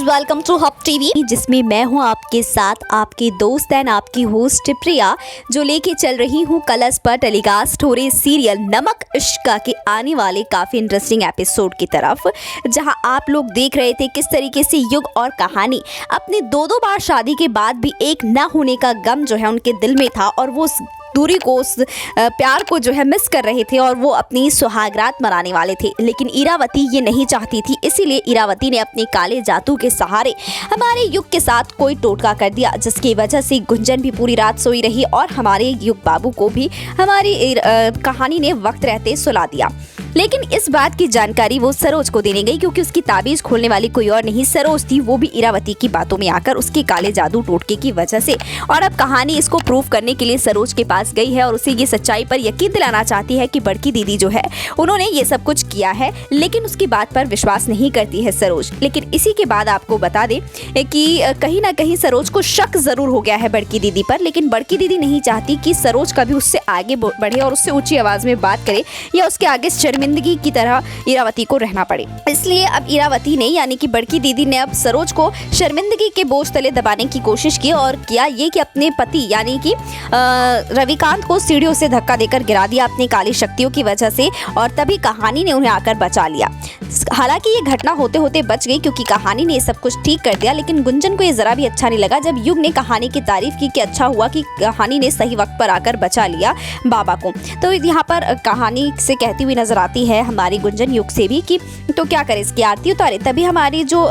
Welcome to hub TV, जिसमें मैं हूं आपके साथ आपके दोस्त एंड आपकी होस्ट प्रिया, जो लेके चल रही हूं कलर्स पर टेलीकास्ट हो रहे सीरियल नमक इश्क के आने वाले काफ़ी इंटरेस्टिंग एपिसोड की तरफ, जहां आप लोग देख रहे थे किस तरीके से युग और कहानी अपने दो बार शादी के बाद भी एक न होने का गम जो है उनके दिल में था, और वो दूरी को, उस प्यार को जो है मिस कर रहे थे, और वो अपनी सुहागरात मनाने वाले थे। लेकिन इरावती ये नहीं चाहती थी, इसीलिए इरावती ने अपने काले जादू के सहारे हमारे युग के साथ कोई टोटका कर दिया, जिसकी वजह से गुंजन भी पूरी रात सोई रही और हमारे युग बाबू को भी हमारी कहानी ने वक्त रहते सुला दिया। लेकिन इस बात की जानकारी वो सरोज को देने गई, क्योंकि उसकी ताबीज खोलने वाली कोई और नहीं सरोज थी, वो भी इरावती की बातों में आकर उसके काले जादू टोटके की वजह से। और अब कहानी इसको प्रूव करने के लिए सरोज के पास गई है और उसे ये सच्चाई पर यकीन दिलाना चाहती है कि बड़की दीदी जो है उन्होंने ये सब कुछ किया है, लेकिन उसकी बात पर विश्वास नहीं करती है सरोज। लेकिन इसी के बाद आपको बता दें कि कहीं ना कहीं सरोज को शक जरूर हो गया है बड़की दीदी पर, लेकिन बड़की दीदी नहीं चाहती कि सरोज कभी उससे आगे बढ़े और उससे ऊंची आवाज में बात करे या उसके आगे शर्मिंदगी की तरह इरावती को रहना पड़े। इसलिए अब इरावती ने, यानी कि बड़की दीदी ने, अब सरोज को शर्मिंदगी के बोझ तले दबाने की कोशिश की और किया ये कि अपने पति यानी कि रविकांत को सीढ़ियों से धक्का देकर गिरा दिया अपनी काली शक्तियों की वजह से, और तभी कहानी ने उन्हें आकर बचा लिया। हालांकि ये घटना होते होते बच गई, क्योंकि कहानी ने ये सब कुछ ठीक कर दिया। लेकिन गुंजन को ये जरा भी अच्छा नहीं लगा जब युग ने कहानी की तारीफ की कि अच्छा हुआ कि कहानी ने सही वक्त पर आकर बचा लिया बाबा को। तो यहाँ पर कहानी से कहती हुई नजर आती है हमारी गुंजन युग से भी कि तो क्या करे, इसकी आरती उतारे। तभी हमारी जो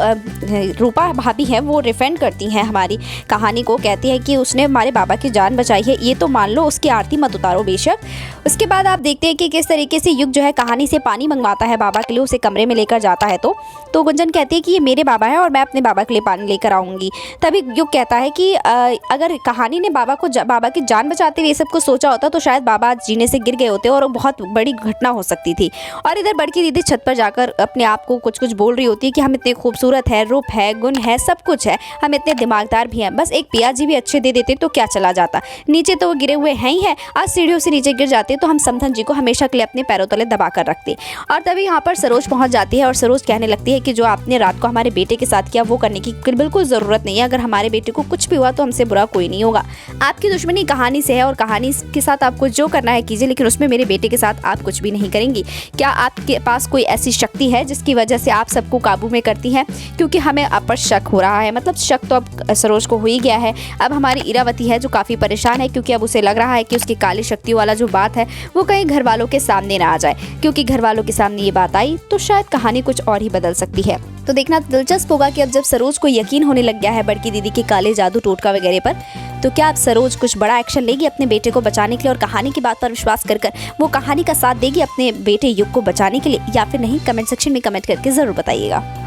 रूपा भाभी है वो रिफेंड करती हैं हमारी कहानी को, कहती है कि उसने हमारे बाबा की जान बचाई है, ये तो मान लो, उसकी आरती मत उतारो बेशक। उसके बाद आप देखते हैं कि किस तरीके से युग जो है कहानी से पानी मंगवाता है बाबा के लिए, उसे कमरे में लेकर जाता है। तो गुंजन कहती है कि ये मेरे बाबा है और मैं अपने बाबा के लिए पानी लेकर आऊंगी। तभी युग कहता है कि अगर कहानी ने बाबा की जान बचाते हुए ये सब कुछ सोचा होता तो शायद बाबा जीने से गिर गए होते और बहुत बड़ी घटना हो सकती थी। और इधर बड़की दीदी छत पर जाकर अपने आप को कुछ बोल रही होती है कि हम इतने खूबसूरत है, रूप है, गुण है, सब कुछ है, हम इतने दिमागदार भी हैं, बस एक पिया जी भी अच्छे दे देते तो क्या चला जाता, नीचे तो वो गिरे हुए हैं ही है, आज सीढ़ियों से नीचे गिर जाते तो हम समधन जी को हमेशा के लिए अपने पैरों तले दबा कर रखते। और तभी यहाँ पर सरोज पहुंच जाती है और सरोज कहने लगती है कि जो आपने रात को हमारे बेटे के साथ किया वो करने की बिल्कुल ज़रूरत नहीं है, अगर हमारे बेटे को कुछ भी हुआ तो हमसे बुरा कोई नहीं होगा। आपकी दुश्मनी कहानी से है और कहानी के साथ आपको जो करना है कीजिए, लेकिन उसमें मेरे बेटे के साथ आप कुछ भी नहीं करेंगी। क्या आपके पास कोई ऐसी शक्ति है जिसकी वजह से आप सबको काबू में करती हैं? क्योंकि हमें आप पर शक हो रहा है, मतलब शक तो अब सरोज को हो ही गया है। अब हमारी इरावती है जो काफ़ी परेशान है, क्योंकि अब उसे लग रहा है कि उसकी काली शक्तियों वाला जो बात है वो कहीं घर वालों के सामने ना आ जाए, क्योंकि घर वालों के सामने ये बात आई तो शायद कहानी कुछ और ही बदल सकती है। तो देखना दिलचस्प होगा कि अब जब सरोज को यकीन होने लग गया है बड़की दीदी के काले जादू टोटका वगैरह पर, तो क्या अब सरोज कुछ बड़ा एक्शन लेगी अपने बेटे को बचाने के लिए और कहानी की बात पर विश्वास कर वो कहानी का साथ देगी अपने बेटे युग को बचाने के लिए, या फिर नहीं? कमेंट सेक्शन में कमेंट करके जरूर बताइएगा।